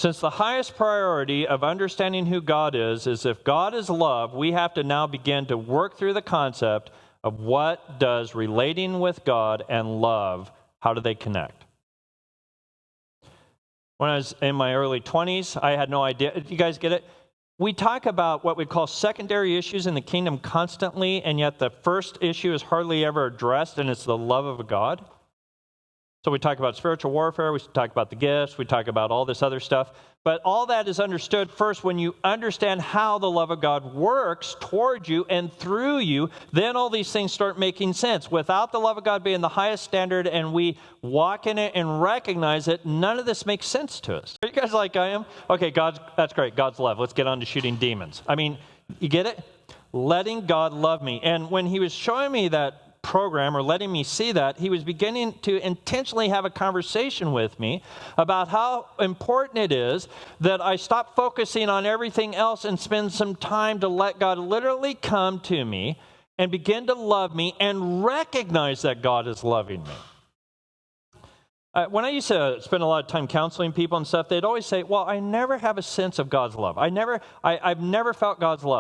Since the highest priority of understanding who God is if God is love, we have to now begin to work through the concept of what does relating with God and love, how do they connect? When I was in my early 20s, I had no idea. You guys get it? We talk about what we call secondary issues in the kingdom constantly, and yet the first issue is hardly ever addressed, and it's the love of God. So we talk about spiritual warfare, we talk about the gifts, we talk about all this other stuff. But all that is understood first when you understand how the love of God works toward you and through you, then all these things start making sense. Without the love of God being the highest standard and we walk in it and recognize it, none of this makes sense to us. Are you guys like I am? Okay, that's great. God's love. Let's get on to shooting demons. I mean, you get it? Letting God love me. And when he was showing me that program or letting me see that, he was beginning to intentionally have a conversation with me about how important it is that I stop focusing on everything else and spend some time to let God literally come to me and begin to love me and recognize that God is loving me. When I used to spend a lot of time counseling people and stuff, they'd always say, well, I never have a sense of God's love. I've never felt God's love.